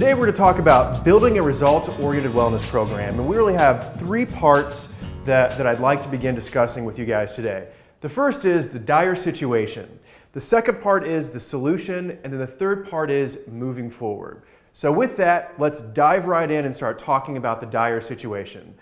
Today we're going to talk about building a results-oriented wellness program, and we really have three parts that I'd like to begin discussing with you guys today. The first is the dire situation. The second part is the solution, and then the third part is moving forward. So with that, let's dive right in and start talking about the dire situation.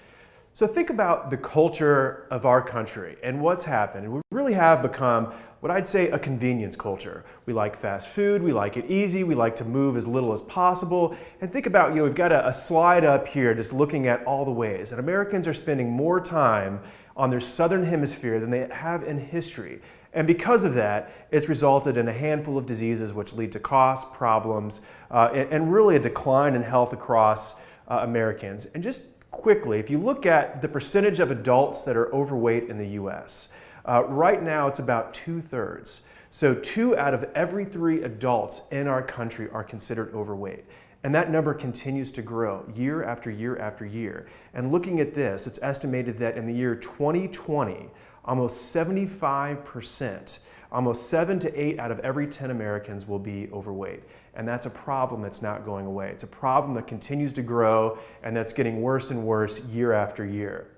So think about the culture of our country and what's happened. We really have become what I'd say a convenience culture. We like fast food, we like it easy, we like to move as little as possible. And think about, we've got a slide up here just looking at all the ways that Americans are spending more time on their southern hemisphere than they have in history. And because of that, it's resulted in a handful of diseases which lead to costs, problems, and really a decline in health across Americans. And just quickly, if you look at the percentage of adults that are overweight in the US, right now it's about 2/3. So 2 out of every 3 adults in our country are considered overweight. And that number continues to grow year after year after year. And looking at this, it's estimated that in the year 2020, almost 75%, almost 7 to 8 out of every 10 Americans will be overweight. And that's a problem that's not going away. It's a problem that continues to grow and that's getting worse and worse year after year.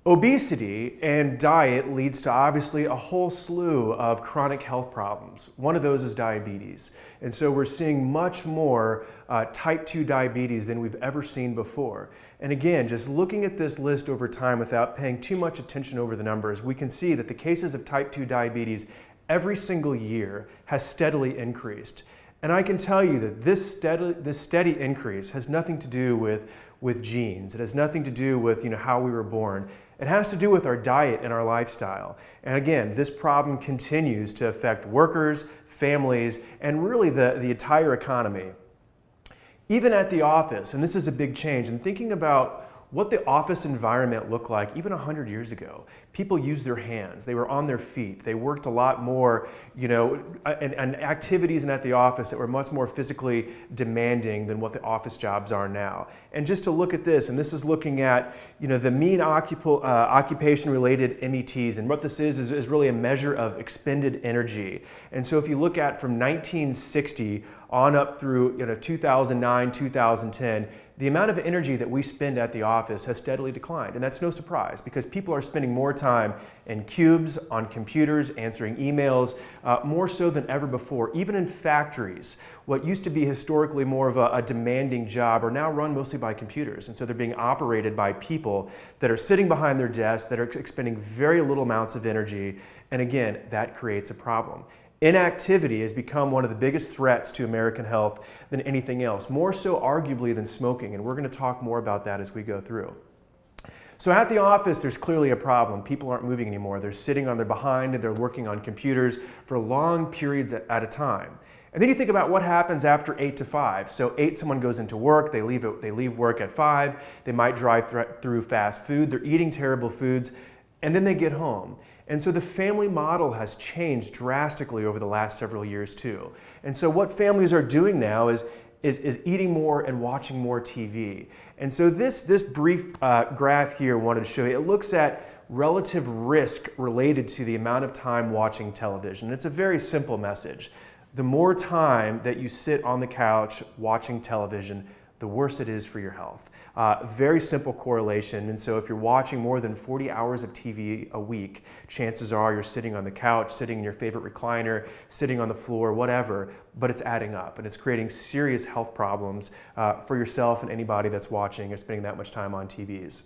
Obesity and diet leads to obviously a whole slew of chronic health problems. One of those is diabetes. And so we're seeing much more type 2 diabetes than we've ever seen before. And again, just looking at this list over time without paying too much attention over the numbers, we can see that the cases of type 2 diabetes every single year has steadily increased. And I can tell you that this steady increase has nothing to do with genes. It has nothing to do with how we were born. It has to do with our diet and our lifestyle. And again, this problem continues to affect workers, families, and really the entire economy. Even at the office, and this is a big change, and thinking about what the office environment looked like even 100 years ago. People used their hands, they were on their feet, they worked a lot more, and activities at the office that were much more physically demanding than what the office jobs are now. And just to look at this, and this is looking at the mean occupation-related METs, and what this is really a measure of expended energy. And so if you look at from 1960 on up through 2009, 2010, the amount of energy that we spend at the office has steadily declined. And that's no surprise because people are spending more time in cubes, on computers, answering emails, more so than ever before. Even in factories, what used to be historically more of a demanding job are now run mostly by computers. And so they're being operated by people that are sitting behind their desks, that are expending very little amounts of energy. And again, that creates a problem. Inactivity has become one of the biggest threats to American health than anything else, more so arguably than smoking, and we're going to talk more about that as we go through. So at the office, there's clearly a problem. People aren't moving anymore. They're sitting on their behind and they're working on computers for long periods at a time. And then you think about what happens after 8 to 5. So 8, someone goes into work, they leave work at 5, they might drive through fast food, they're eating terrible foods, and then they get home. And so the family model has changed drastically over the last several years too. And so what families are doing now is eating more and watching more TV. And so this brief graph here I wanted to show you, it looks at relative risk related to the amount of time watching television. It's a very simple message. The more time that you sit on the couch watching television, the worse it is for your health. Very simple correlation, and so if you're watching more than 40 hours of TV a week, chances are you're sitting on the couch, sitting in your favorite recliner, sitting on the floor, whatever, but it's adding up and it's creating serious health problems for yourself and anybody that's watching or spending that much time on TVs.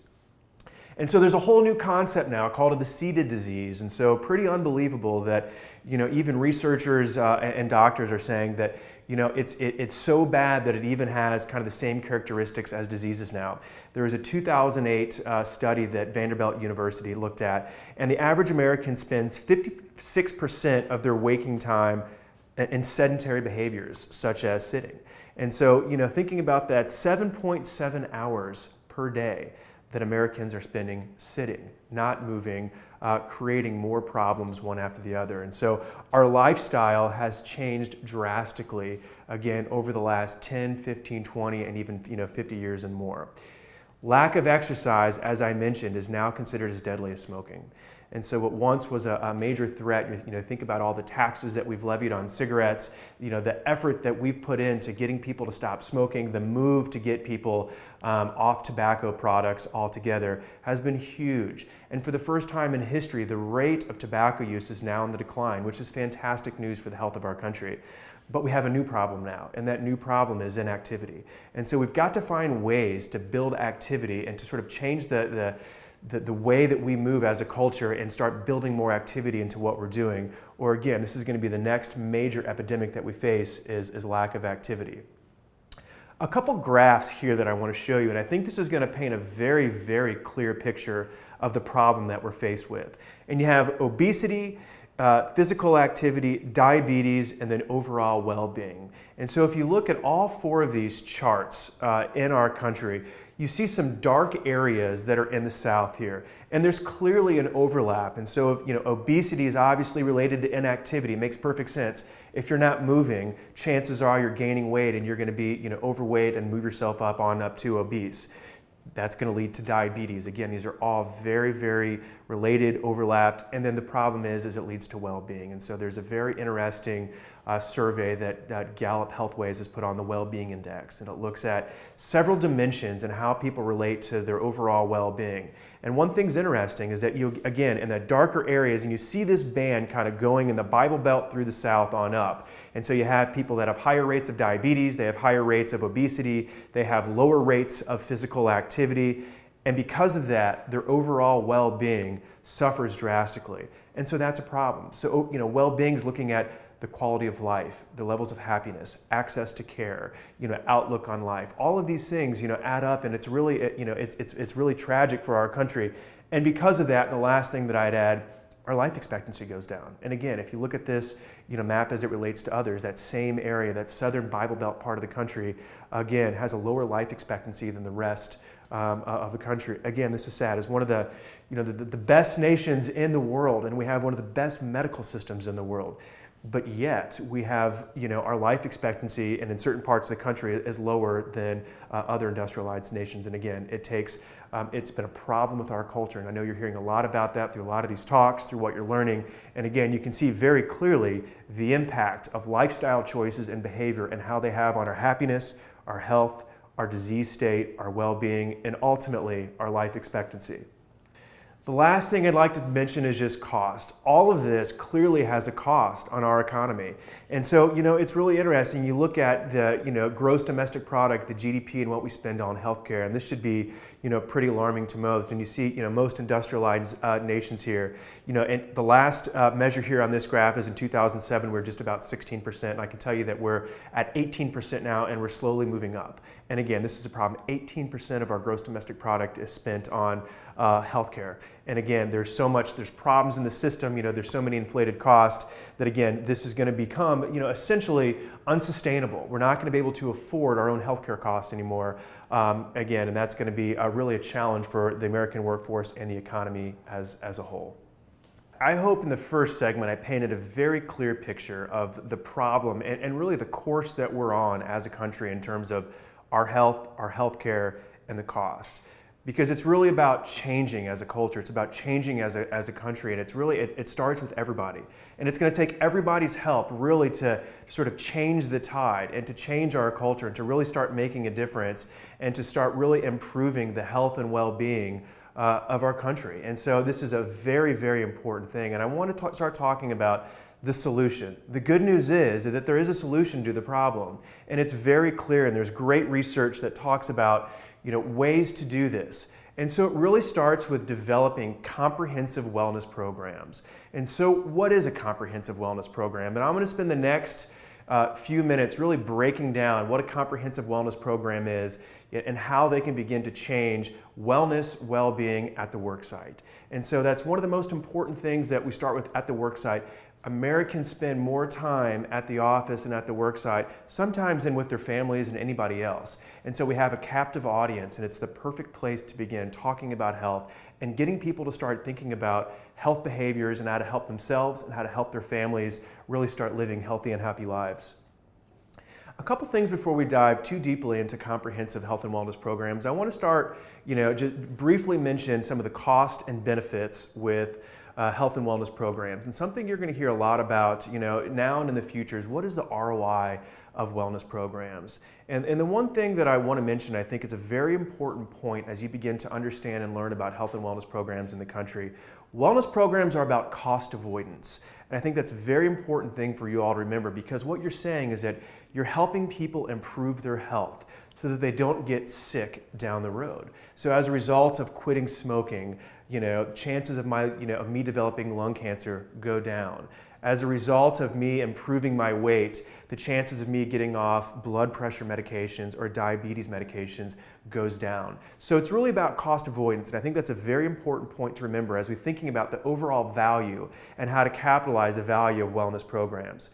And so there's a whole new concept now called the seated disease. And so pretty unbelievable that, even researchers and doctors are saying that, it's so bad that it even has kind of the same characteristics as diseases now. There was a 2008 study that Vanderbilt University looked at, and the average American spends 56% of their waking time in sedentary behaviors, such as sitting. And so, thinking about that, 7.7 hours per day that Americans are spending sitting, not moving, creating more problems one after the other. And so our lifestyle has changed drastically, again, over the last 10, 15, 20, and even 50 years and more. Lack of exercise, as I mentioned, is now considered as deadly as smoking. And so what once was a major threat, think about all the taxes that we've levied on cigarettes, the effort that we've put into getting people to stop smoking, the move to get people off tobacco products altogether has been huge. And for the first time in history, the rate of tobacco use is now in the decline, which is fantastic news for the health of our country. But we have a new problem now, and that new problem is inactivity. And so we've got to find ways to build activity and to sort of change the way that we move as a culture and start building more activity into what we're doing. Or again, this is going to be the next major epidemic that we face is lack of activity. A couple graphs here that I want to show you, and I think this is going to paint a very, very clear picture of the problem that we're faced with. And you have obesity, physical activity, diabetes, and then overall well-being. And so if you look at all four of these charts in our country, you see some dark areas that are in the South here. And there's clearly an overlap. And so if, obesity is obviously related to inactivity. It makes perfect sense. If you're not moving, chances are you're gaining weight and you're going to be overweight and move yourself up to obese. That's going to lead to diabetes. Again, these are all very, very related, overlapped, and then the problem is it leads to well-being. And so there's a very interesting survey that Gallup Healthways has put on the Well-Being Index, and it looks at several dimensions and how people relate to their overall well-being. And one thing's interesting is that again, in the darker areas, and you see this band kind of going in the Bible Belt through the South on up. And so you have people that have higher rates of diabetes, they have higher rates of obesity, they have lower rates of physical activity, and because of that, their overall well-being suffers drastically. And so that's a problem. So, well-being is looking at the quality of life, the levels of happiness, access to care, outlook on life. All of these things, add up, and it's really, it's really tragic for our country. And because of that, the last thing that I'd add, our life expectancy goes down. And again, if you look at this, map as it relates to others, that same area, that southern Bible Belt part of the country, again, has a lower life expectancy than the rest of the country. Again, this is sad. It's one of the, the best nations in the world, and we have one of the best medical systems in the world. But yet we have, our life expectancy, and in certain parts of the country, is lower than other industrialized nations. And again, it's been a problem with our culture. And I know you're hearing a lot about that through a lot of these talks, through what you're learning. And again, you can see very clearly the impact of lifestyle choices and behavior and how they have on our happiness, our health, our disease state, our well-being, and ultimately our life expectancy. The last thing I'd like to mention is just cost. All of this clearly has a cost on our economy. And so, it's really interesting. You look at the, gross domestic product, the GDP, and what we spend on healthcare, and this should be, pretty alarming to most. And you see, most industrialized nations here, and the last measure here on this graph is in 2007, we're just about 16%. And I can tell you that we're at 18% now, and we're slowly moving up. And again, this is a problem. 18% of our gross domestic product is spent on healthcare. And again, there's problems in the system, there's so many inflated costs that again, this is going to become, essentially unsustainable. We're not going to be able to afford our own healthcare costs anymore. Again, and that's going to be really a challenge for the American workforce and the economy as a whole. I hope in the first segment I painted a very clear picture of the problem and really the course that we're on as a country in terms of our health, our healthcare, and the cost. Because it's really about changing as a culture, it's about changing as a country, and it starts with everybody. And it's going to take everybody's help really to sort of change the tide and to change our culture and to really start making a difference and to start really improving the health and well-being of our country. And so this is a very, very important thing. And I want to start talking about the solution. The good news is that there is a solution to the problem, and it's very clear, and there's great research that talks about ways to do this. And so it really starts with developing comprehensive wellness programs. And so what is a comprehensive wellness program? And I'm going to spend the next few minutes really breaking down what a comprehensive wellness program is and how they can begin to change wellness, well-being at the worksite. And so that's one of the most important things that we start with at the worksite. Americans spend more time at the office and at the worksite, sometimes than with their families and anybody else. And so we have a captive audience, and it's the perfect place to begin talking about health and getting people to start thinking about health behaviors and how to help themselves and how to help their families really start living healthy and happy lives. A couple things before we dive too deeply into comprehensive health and wellness programs. I want to start, just briefly mention some of the cost and benefits with health and wellness programs. And something you're going to hear a lot about, now and in the future is what is the ROI of wellness programs? And the one thing that I want to mention, I think it's a very important point as you begin to understand and learn about health and wellness programs in the country. Wellness programs are about cost avoidance. And I think that's a very important thing for you all to remember, because what you're saying is that you're helping people improve their health so that they don't get sick down the road. So as a result of quitting smoking, chances of me developing lung cancer go down. As a result of me improving my weight, the chances of me getting off blood pressure medications or diabetes medications goes down. So it's really about cost avoidance, and I think that's a very important point to remember as we're thinking about the overall value and how to capitalize the value of wellness programs.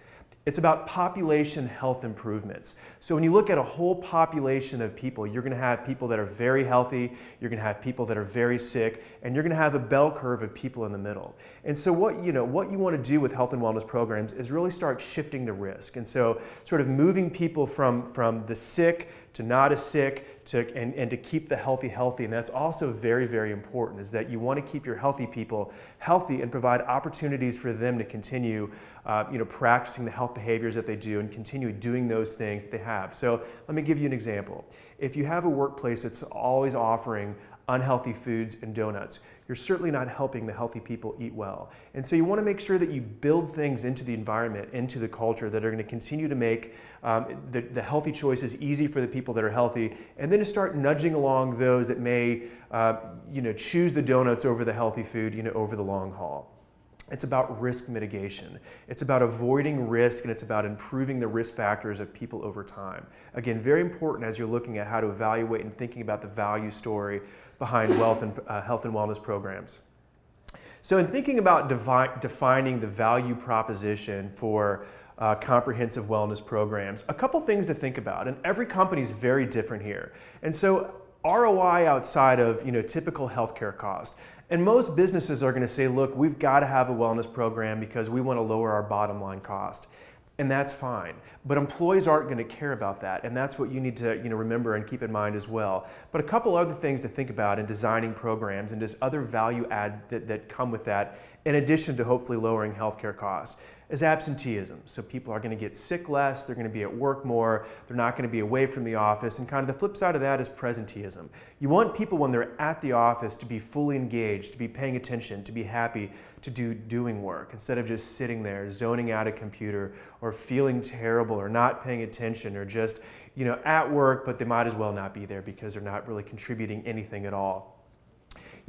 It's about population health improvements. So when you look at a whole population of people, you're going to have people that are very healthy, you're going to have people that are very sick, and you're going to have a bell curve of people in the middle. And so what you want to do with health and wellness programs is really start shifting the risk. And so sort of moving people from the sick to not as sick, and to keep the healthy. And that's also very, very important, is that you want to keep your healthy people healthy and provide opportunities for them to continue practicing the health behaviors that they do and continue doing those things that they have. So let me give you an example. If you have a workplace that's always offering unhealthy foods and donuts, you're certainly not helping the healthy people eat well. And so you want to make sure that you build things into the environment, into the culture, that are going to continue to make the healthy choices easy for the people that are healthy, and then to start nudging along those that may choose the donuts over the healthy food over the long haul. It's about risk mitigation. It's about avoiding risk, and it's about improving the risk factors of people over time. Again, very important as you're looking at how to evaluate and thinking about the value story behind health and wellness programs. So in thinking about defining the value proposition for comprehensive wellness programs, a couple things to think about, and every company is very different here. And so ROI outside of typical healthcare cost. And most businesses are going to say, look, we've got to have a wellness program because we want to lower our bottom line cost. And that's fine. But employees aren't going to care about that. And that's what you need to remember and keep in mind as well. But a couple other things to think about in designing programs and just other value add that come with that, in addition to hopefully lowering healthcare costs, is absenteeism. So people are going to get sick less, they're going to be at work more, they're not going to be away from the office, and kind of the flip side of that is presenteeism. You want people when they're at the office to be fully engaged, to be paying attention, to be happy, to doing work, instead of just sitting there zoning out a computer or feeling terrible or not paying attention or just at work, but they might as well not be there because they're not really contributing anything at all.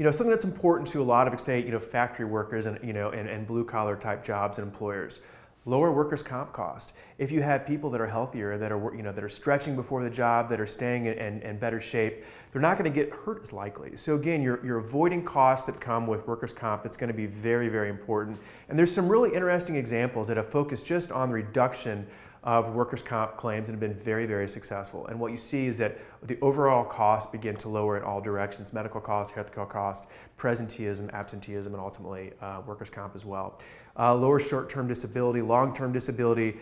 Something that's important to a lot of, say, factory workers and blue-collar type jobs and employers. Lower workers' comp cost. If you have people that are healthier, that are stretching before the job, that are staying in better shape, they're not going to get hurt as likely. So again, you're avoiding costs that come with workers' comp. It's going to be very, very important. And there's some really interesting examples that have focused just on the reduction of workers' comp claims and have been very, very successful. And what you see is that the overall costs begin to lower in all directions: medical costs, healthcare costs, presenteeism, absenteeism, and ultimately workers' comp as well. Lower short-term disability, long-term disability,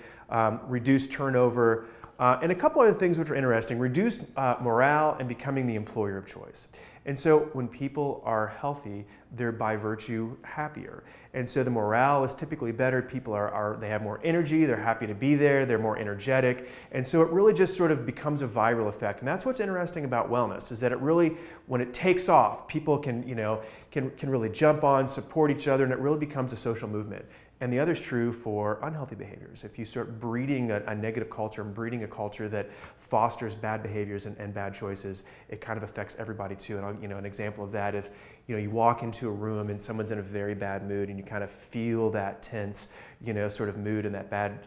reduced turnover, and a couple other things which are interesting: reduced morale and becoming the employer of choice. And so when people are healthy, they're by virtue happier. And so the morale is typically better. People they have more energy, they're happy to be there, they're more energetic. And so it really just sort of becomes a viral effect. And that's what's interesting about wellness, is that it really, when it takes off, people can really jump on, support each other, and it really becomes a social movement. And the other is true for unhealthy behaviors. If you start breeding a negative culture and breeding a culture that fosters bad behaviors and bad choices, it kind of affects everybody too. And an example of that, if you walk into a room and someone's in a very bad mood and you kind of feel that tense, sort of mood and that bad,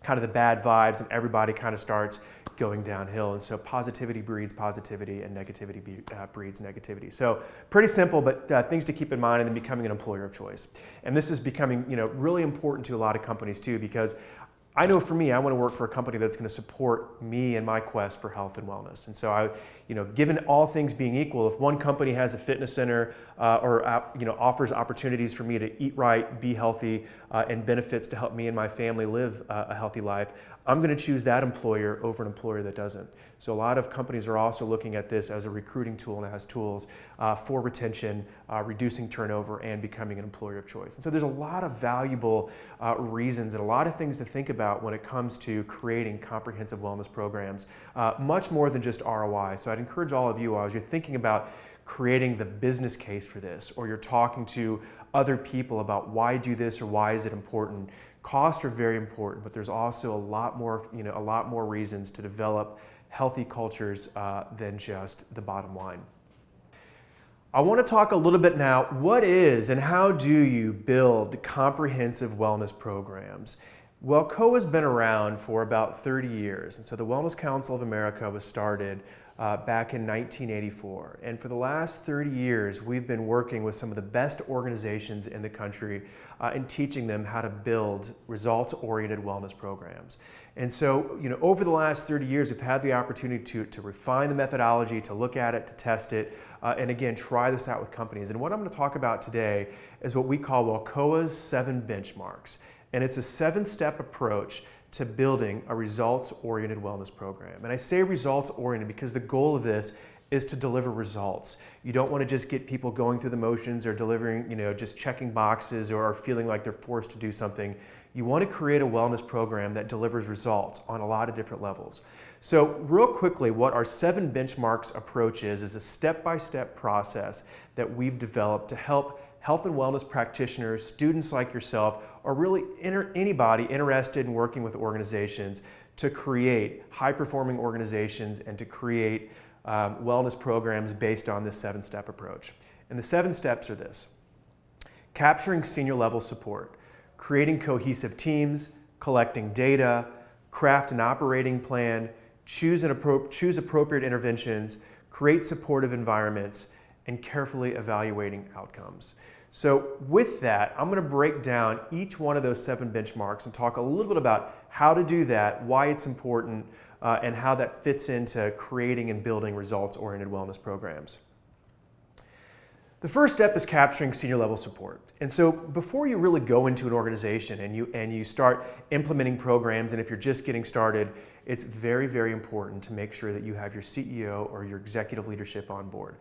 kind of the bad vibes, and everybody kind of starts going downhill. And so positivity breeds positivity, and negativity breeds negativity. So pretty simple, but things to keep in mind, and then becoming an employer of choice. And this is becoming really important to a lot of companies too, because I know for me, I want to work for a company that's going to support me in my quest for health and wellness. And so given all things being equal, if one company has a fitness center offers opportunities for me to eat right, be healthy, and benefits to help me and my family live a healthy life, I'm going to choose that employer over an employer that doesn't. So a lot of companies are also looking at this as a recruiting tool, and it has tools for retention, reducing turnover, and becoming an employer of choice. And so there's a lot of valuable reasons and a lot of things to think about when it comes to creating comprehensive wellness programs, much more than just ROI. So I'd encourage all of you, as you're thinking about creating the business case for this, or you're talking to other people about why do this or why is it important. Costs are very important, but there's also a lot more reasons to develop healthy cultures than just the bottom line. I want to talk a little bit now, what is and how do you build comprehensive wellness programs? Well, COA's been around for about 30 years, and so the Wellness Council of America was started back in 1984. And for the last 30 years, we've been working with some of the best organizations in the country and teaching them how to build results-oriented wellness programs. And so, over the last 30 years, we've had the opportunity to refine the methodology, to look at it, to test it, and again, try this out with companies. And what I'm going to talk about today is what we call COA's 7 benchmarks. And it's a 7-step approach to building a results-oriented wellness program. And I say results-oriented because the goal of this is to deliver results. You don't want to just get people going through the motions or delivering, just checking boxes or feeling like they're forced to do something. You want to create a wellness program that delivers results on a lot of different levels. So real quickly, what our 7 benchmarks approach is a step-by-step process that we've developed to help health and wellness practitioners, students like yourself, or really anybody interested in working with organizations to create high-performing organizations and to create wellness programs based on this 7-step approach. And the 7 steps are this: capturing senior-level support, creating cohesive teams, collecting data, craft an operating plan, choose appropriate interventions, create supportive environments, and carefully evaluating outcomes. So with that, I'm going to break down each one of those 7 benchmarks and talk a little bit about how to do that, why it's important, and how that fits into creating and building results-oriented wellness programs. The first step is capturing senior-level support. And so before you really go into an organization and you start implementing programs, and if you're just getting started, it's very, very important to make sure that you have your CEO or your executive leadership on board.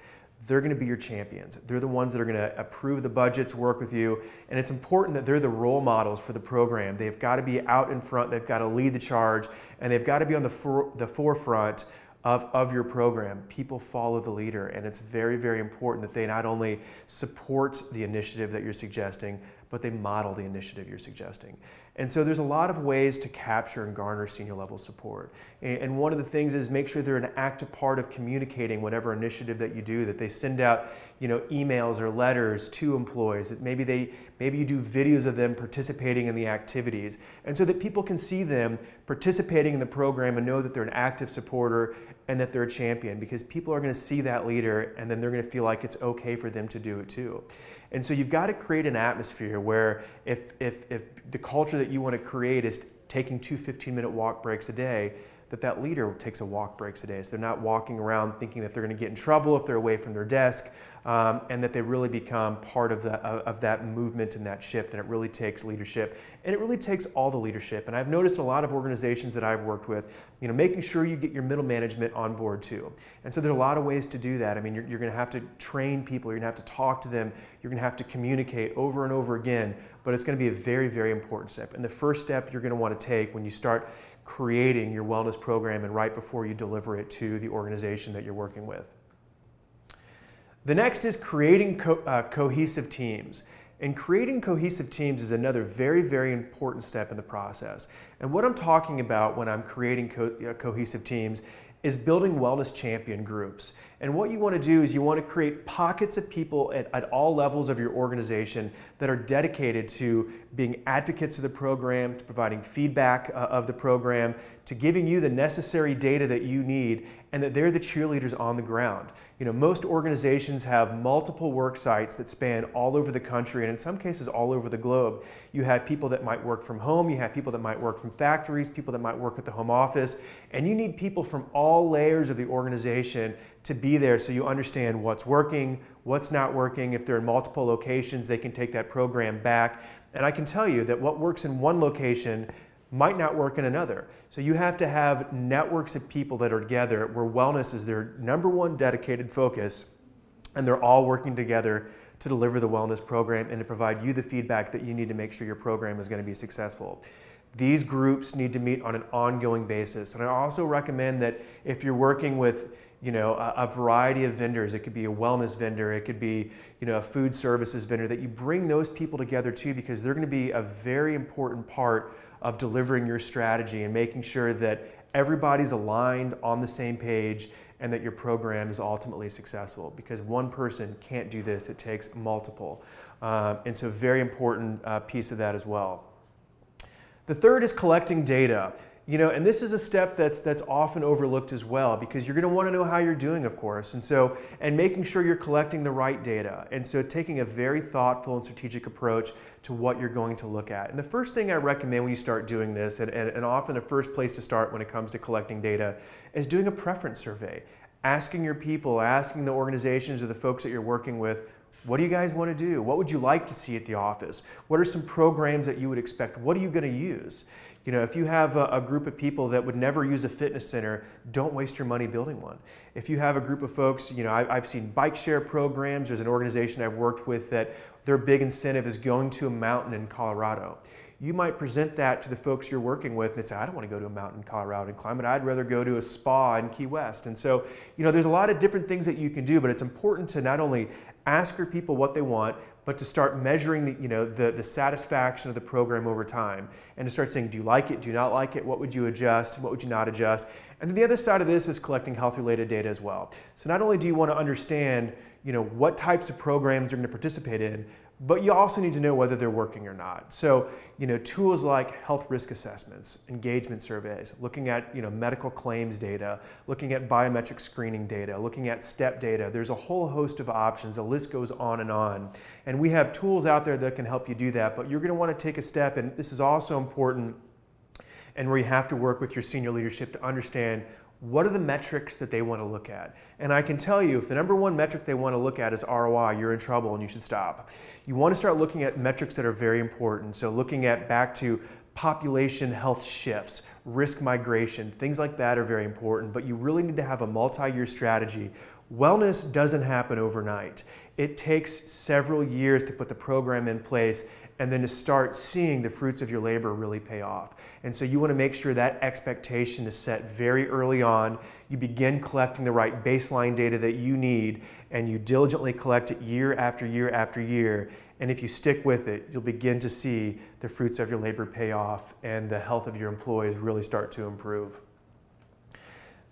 They're going to be your champions. They're the ones that are going to approve the budgets, work with you, and it's important that they're the role models for the program. They've got to be out in front, they've got to lead the charge, and they've got to be on the forefront of your program. People follow the leader, and it's very, very important that they not only support the initiative that you're suggesting, but they model the initiative you're suggesting. And so there's a lot of ways to capture and garner senior level support. And one of the things is make sure they're an active part of communicating whatever initiative that you do, that they send out emails or letters to employees, that maybe you do videos of them participating in the activities, and so that people can see them participating in the program and know that they're an active supporter and that they're a champion, because people are going to see that leader and then they're going to feel like it's okay for them to do it too. And so you've got to create an atmosphere where if the culture that you want to create is taking 2 15-minute walk breaks a day, that leader takes a walk breaks a day. So they're not walking around thinking that they're going to get in trouble if they're away from their desk, and that they really become part of that movement and that shift. And it really takes leadership, and it really takes all the leadership. And I've noticed a lot of organizations that I've worked with, making sure you get your middle management on board too. And so there are a lot of ways to do that. I mean, you're going to have to train people, you're going to have to talk to them, you're going to have to communicate over and over again, but it's going to be a very, very important step. And the first step you're going to want to take when you start creating your wellness program and right before you deliver it to the organization that you're working with. The next is creating cohesive teams. And creating cohesive teams is another very, very important step in the process. And what I'm talking about when I'm creating cohesive teams is building wellness champion groups. And what you want to do is you want to create pockets of people at all levels of your organization that are dedicated to being advocates of the program, to providing feedback of the program, to giving you the necessary data that you need, and that they're the cheerleaders on the ground. Most organizations have multiple work sites that span all over the country, and in some cases all over the globe. You have people that might work from home, you have people that might work from factories, people that might work at the home office, and you need people from all layers of the organization to be there so you understand what's working, what's not working. If they're in multiple locations, they can take that program back. And I can tell you that what works in one location might not work in another. So you have to have networks of people that are together where wellness is their number one dedicated focus, and they're all working together to deliver the wellness program and to provide you the feedback that you need to make sure your program is going to be successful. These groups need to meet on an ongoing basis. And I also recommend that if you're working with a variety of vendors, it could be a wellness vendor, it could be a food services vendor, that you bring those people together too, because they're going to be a very important part of delivering your strategy and making sure that everybody's aligned on the same page and that your program is ultimately successful, because one person can't do this, it takes multiple. And so very important piece of that as well. The third is collecting data. And this is a step that's often overlooked as well, because you're going to want to know how you're doing, of course, and making sure you're collecting the right data. And so taking a very thoughtful and strategic approach to what you're going to look at. And the first thing I recommend when you start doing this, and often the first place to start when it comes to collecting data, is doing a preference survey. Asking your people, asking the organizations or the folks that you're working with, what do you guys want to do? What would you like to see at the office? What are some programs that you would expect? What are you going to use? If you have a group of people that would never use a fitness center, don't waste your money building one. If you have a group of folks, I've seen bike share programs. There's an organization I've worked with that their big incentive is going to a mountain in Colorado. You might present that to the folks you're working with and say, I don't want to go to a mountain in Colorado and climb it. I'd rather go to a spa in Key West. And so, there's a lot of different things that you can do, but it's important to not only ask your people what they want, but to start measuring the satisfaction of the program over time, and to start saying, do you like it? Do you not like it? What would you adjust? What would you not adjust? And then the other side of this is collecting health-related data as well. So not only do you want to understand what types of programs you're going to participate in, but you also need to know whether they're working or not. So, tools like health risk assessments, engagement surveys, looking at, medical claims data, looking at biometric screening data, looking at step data. There's a whole host of options. The list goes on. And we have tools out there that can help you do that, but you're going to want to take a step, and this is also important, and where you have to work with your senior leadership to understand what are the metrics that they want to look at. And I can tell you, if the number one metric they want to look at is ROI, you're in trouble and you should stop. You want to start looking at metrics that are very important. So looking at back to population health shifts, risk migration, things like that are very important, but you really need to have a multi-year strategy. Wellness doesn't happen overnight. It takes several years to put the program in place and then to start seeing the fruits of your labor really pay off. And so you want to make sure that expectation is set very early on. You begin collecting the right baseline data that you need, and you diligently collect it year after year after year. And if you stick with it, you'll begin to see the fruits of your labor pay off and the health of your employees really start to improve.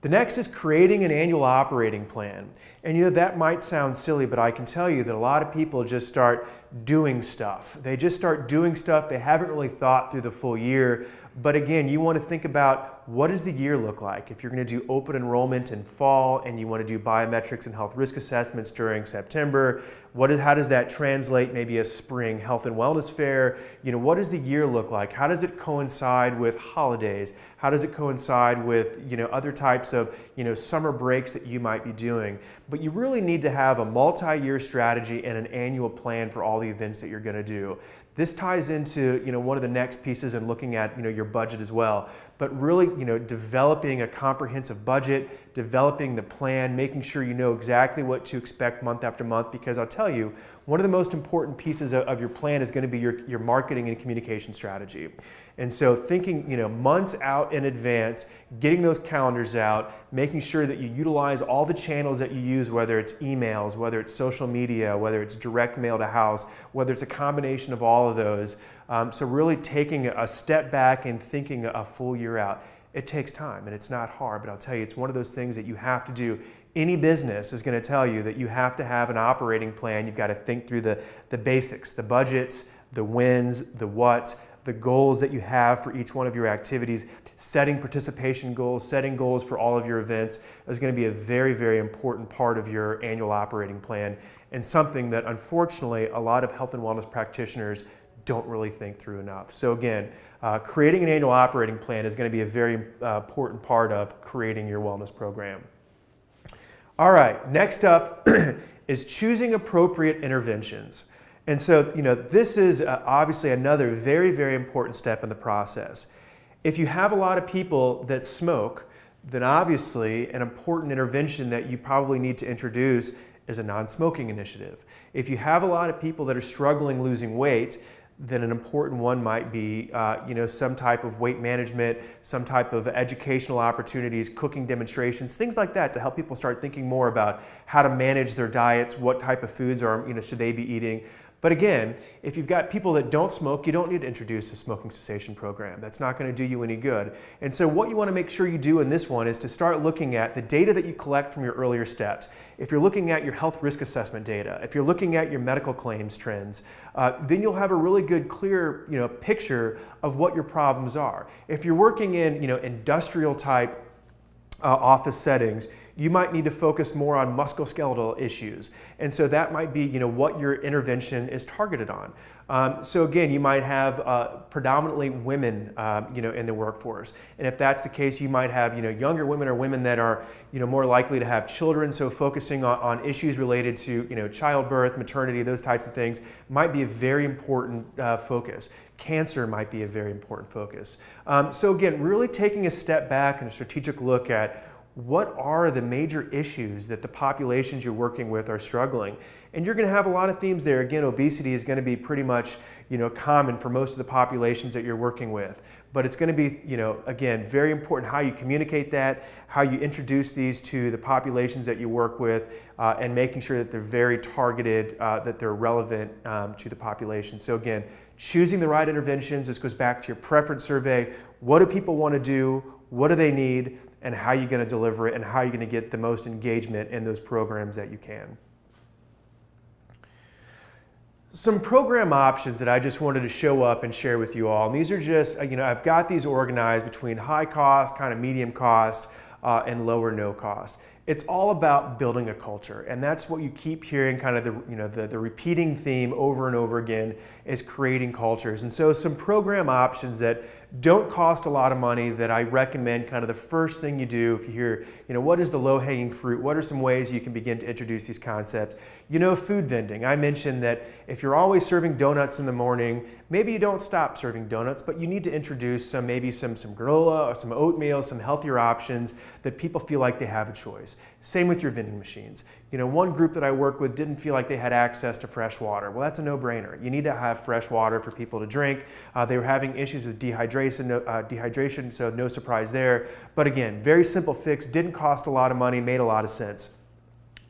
The next is creating an annual operating plan. And that might sound silly, but I can tell you that a lot of people just start doing stuff. They just start doing stuff. They haven't really thought through the full year. But again, you want to think about, what does the year look like? If you're going to do open enrollment in fall and you want to do biometrics and health risk assessments during September, how does that translate? Maybe a spring health and wellness fair. What does the year look like? How does it coincide with holidays? How does it coincide with other types of summer breaks that you might be doing? But you really need to have a multi-year strategy and an annual plan for all the events that you're going to do. This ties into one of the next pieces in looking at your budget as well. But really developing a comprehensive budget, developing the plan, making sure you know exactly what to expect month after month. Because I'll tell you, one of the most important pieces of your plan is going to be your marketing and communication strategy. And so thinking months out in advance, getting those calendars out, making sure that you utilize all the channels that you use, whether it's emails, whether it's social media, whether it's direct mail to house, whether it's a combination of all of those. So really taking a step back and thinking a full year out. It takes time and it's not hard, but I'll tell you, it's one of those things that you have to do. Any business is going to tell you that you have to have an operating plan. You've got to think through the basics, the budgets, the wins, the whats, the goals that you have for each one of your activities, setting participation goals, setting goals for all of your events is going to be a very, very important part of your annual operating plan, and something that unfortunately a lot of health and wellness practitioners don't really think through enough. So again, creating an annual operating plan is going to be a very important part of creating your wellness program. All right, next up is choosing appropriate interventions. And so, this is obviously another very, very important step in the process. If you have a lot of people that smoke, then obviously an important intervention that you probably need to introduce is a non-smoking initiative. If you have a lot of people that are struggling losing weight, then an important one might be some type of weight management, some type of educational opportunities, cooking demonstrations, things like that to help people start thinking more about how to manage their diets, what type of foods should they be eating. But again, if you've got people that don't smoke, you don't need to introduce a smoking cessation program. That's not going to do you any good. And so what you want to make sure you do in this one is to start looking at the data that you collect from your earlier steps. If you're looking at your health risk assessment data, if you're looking at your medical claims trends, then you'll have a really good, clear picture of what your problems are. If you're working in industrial type office settings, you might need to focus more on musculoskeletal issues. And so that might be what your intervention is targeted on. So again, you might have predominantly women in the workforce. And if that's the case, you might have younger women or women that are more likely to have children. So focusing on issues related to childbirth, maternity, those types of things might be a very important focus. Cancer might be a very important focus. So again, really taking a step back and a strategic look at what are the major issues that the populations you're working with are struggling. And you're going to have a lot of themes there. Again, obesity is going to be pretty much common for most of the populations that you're working with. But it's going to be, again, very important how you communicate that, how you introduce these to the populations that you work with, and making sure that they're very targeted, that they're relevant to the population. So again, choosing the right interventions. This goes back to your preference survey. What do people want to do? What do they need? And how are you going to deliver it, and how are you going to get the most engagement in those programs that you can. Some program options that I just wanted to show up and share with you all. And these are just, I've got these organized between high cost, kind of medium cost, and low or no cost. It's all about building a culture, and that's what you keep hearing, kind of the repeating theme over and over again is creating cultures. And so some program options that don't cost a lot of money that I recommend, kind of the first thing you do if you hear, what is the low-hanging fruit? What are some ways you can begin to introduce these concepts? Food vending. I mentioned that if you're always serving donuts in the morning, maybe you don't stop serving donuts, but you need to introduce maybe some granola or some oatmeal, some healthier options that people feel like they have a choice. Same with your vending machines. One group that I work with didn't feel like they had access to fresh water. Well, that's a no-brainer. You need to have fresh water for people to drink. They were having issues with dehydration, so no surprise there. But again, very simple fix, didn't cost a lot of money, made a lot of sense.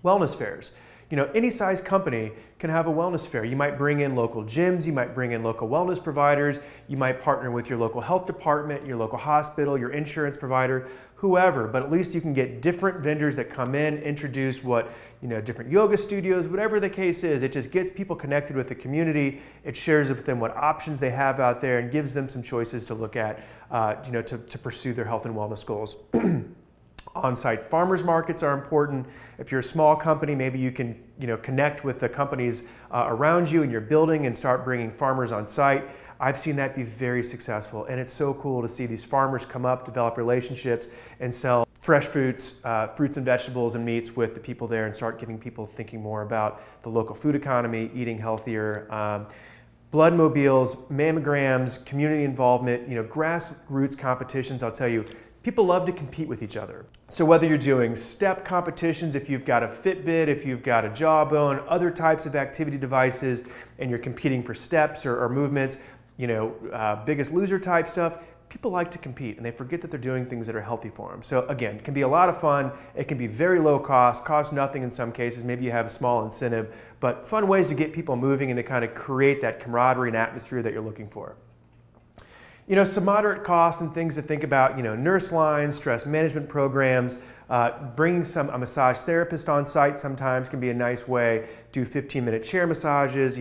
Wellness fairs. Any size company can have a wellness fair. You might bring in local gyms, you might bring in local wellness providers, you might partner with your local health department, your local hospital, your insurance provider, whoever, but at least you can get different vendors that come in, introduce different yoga studios, whatever the case is. It just gets people connected with the community. It shares with them what options they have out there and gives them some choices to look at, to pursue their health and wellness goals. On-site farmers markets are important. If you're a small company, maybe you can connect with the companies around you in your building and start bringing farmers on site. I've seen that be very successful, and it's so cool to see these farmers come up, develop relationships, and sell fresh fruits and vegetables and meats with the people there, and start getting people thinking more about the local food economy, eating healthier. Blood mobiles, mammograms, community involvement, grassroots competitions. I'll tell you, people love to compete with each other. So whether you're doing step competitions, if you've got a Fitbit, if you've got a Jawbone, other types of activity devices, and you're competing for steps or movements, Biggest Loser type stuff, people like to compete and they forget that they're doing things that are healthy for them. So again, it can be a lot of fun. It can be very low cost nothing in some cases. Maybe you have a small incentive, but fun ways to get people moving and to kind of create that camaraderie and atmosphere that you're looking for. Some moderate costs and things to think about, nurse lines, stress management programs, bringing a massage therapist on site sometimes can be a nice way. Do 15-minute chair massages,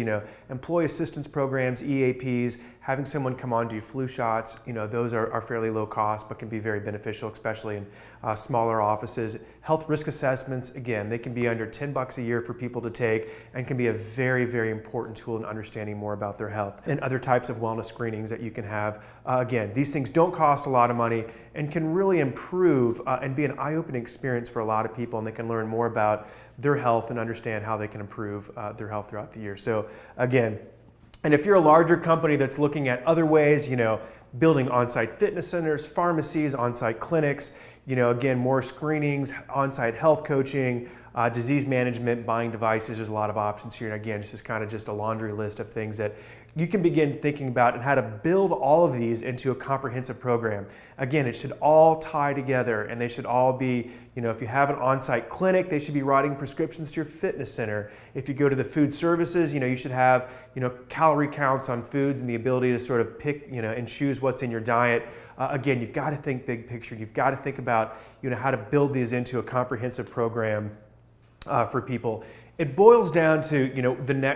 employee assistance programs, EAPs, having someone come on do flu shots, those are fairly low cost but can be very beneficial, especially in smaller offices. Health risk assessments, again, they can be under $10 a year for people to take and can be a very, very important tool in understanding more about their health. And other types of wellness screenings that you can have. Again, these things don't cost a lot of money and can really improve and be an eye-opening experience for a lot of people, and they can learn more about their health and understand how they can improve their health throughout the year. So again, and if you're a larger company that's looking at other ways, building on-site fitness centers, pharmacies, on-site clinics, again, more screenings, on-site health coaching, disease management, buying devices. There's a lot of options here. And again, this is kind of just a laundry list of things that you can begin thinking about and how to build all of these into a comprehensive program. Again, it should all tie together, and they should all be, if you have an on-site clinic, they should be writing prescriptions to your fitness center. If you go to the food services, you should have, calorie counts on foods and the ability to sort of pick, and choose what's in your diet. Again, you've got to think big picture. You've got to think about, how to build these into a comprehensive program for people. It boils down to,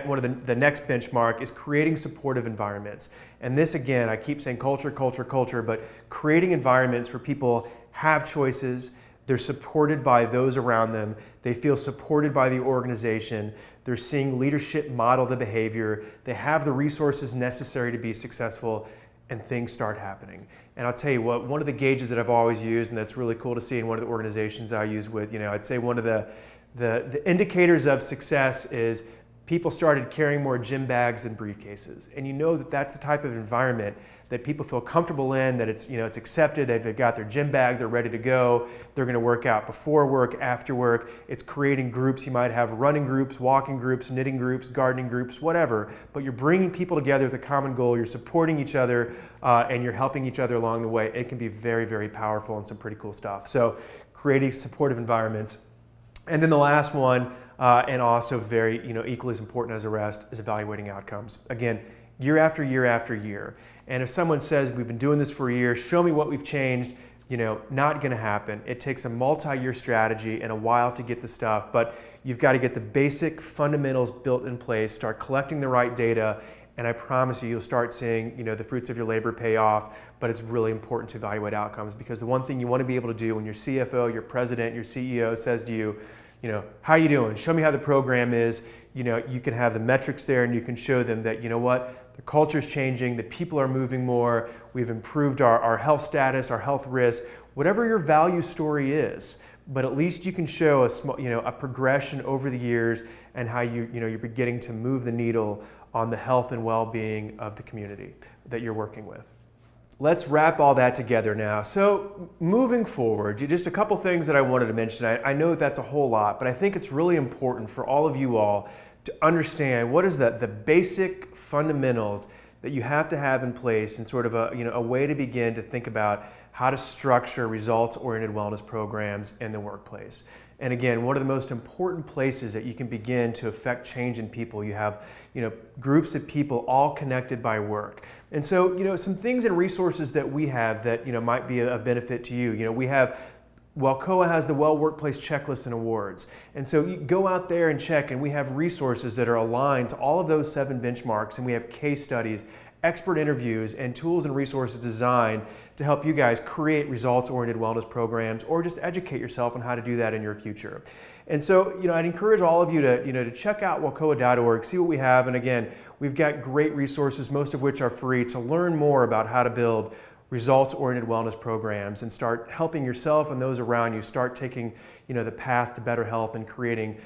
one of the next benchmark is creating supportive environments. And this, again, I keep saying culture, culture, culture, but creating environments where people have choices, they're supported by those around them, they feel supported by the organization, they're seeing leadership model the behavior, they have the resources necessary to be successful, and things start happening. And I'll tell you what, one of the gauges that I've always used, and that's really cool to see in one of the organizations I use with, I'd say one of the indicators of success is people started carrying more gym bags than briefcases. And that's the type of environment that people feel comfortable in, that it's accepted, they've got their gym bag, they're ready to go, they're gonna work out before work, after work. It's creating groups. You might have running groups, walking groups, knitting groups, gardening groups, whatever, but you're bringing people together with a common goal, you're supporting each other, and you're helping each other along the way. It can be very, very powerful and some pretty cool stuff. So creating supportive environments. And then the last one, and also very, equally as important as the rest, is evaluating outcomes. Again, year after year after year. And if someone says, we've been doing this for a year, show me what we've changed, not gonna happen. It takes a multi-year strategy and a while to get the stuff, but you've got to get the basic fundamentals built in place, start collecting the right data, and I promise you'll start seeing, the fruits of your labor pay off. But it's really important to evaluate outcomes, because the one thing you want to be able to do when your CFO, your president, your CEO says to you, how you doing? Show me how the program is. You can have the metrics there, and you can show them that, the culture's changing, the people are moving more, we've improved our health status, our health risk, whatever your value story is. But at least you can show a progression over the years, and how you're beginning to move the needle on the health and well-being of the community that you're working with. Let's wrap all that together now. So moving forward, just a couple things that I wanted to mention. I know that's a whole lot, but I think it's really important for all of you all to understand what is the basic fundamentals that you have to have in place, and sort of a way to begin to think about how to structure results-oriented wellness programs in the workplace. And again, one of the most important places that you can begin to affect change in people, you have groups of people all connected by work. And so some things and resources that we have that might be a benefit to you. We have, WellCOA has the Well Workplace Checklist and Awards. And so you go out there and check, and we have resources that are aligned to all of those 7 benchmarks, and we have case studies, expert interviews, and tools and resources designed to help you guys create results-oriented wellness programs, or just educate yourself on how to do that in your future. And so, I'd encourage all of you to check out wellcoa.org, see what we have. And again, we've got great resources, most of which are free, to learn more about how to build results-oriented wellness programs and start helping yourself and those around you start taking the path to better health and creating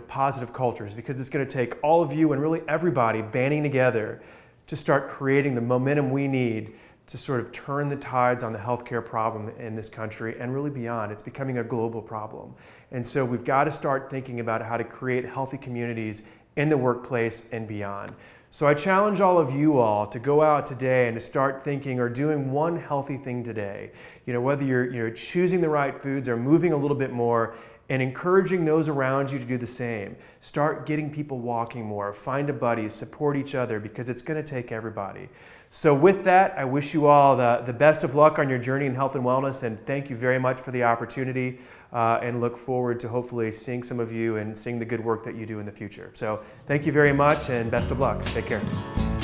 positive cultures, because it's going to take all of you and really everybody banding together to start creating the momentum we need to sort of turn the tides on the healthcare problem in this country and really beyond. It's becoming a global problem. And so we've got to start thinking about how to create healthy communities in the workplace and beyond. So I challenge all of you all to go out today and to start thinking or doing one healthy thing today. Whether you're choosing the right foods or moving a little bit more, and encouraging those around you to do the same. Start getting people walking more, find a buddy, support each other, because it's going to take everybody. So with that, I wish you all the best of luck on your journey in health and wellness, and thank you very much for the opportunity, and look forward to hopefully seeing some of you and seeing the good work that you do in the future. So thank you very much, and best of luck. Take care.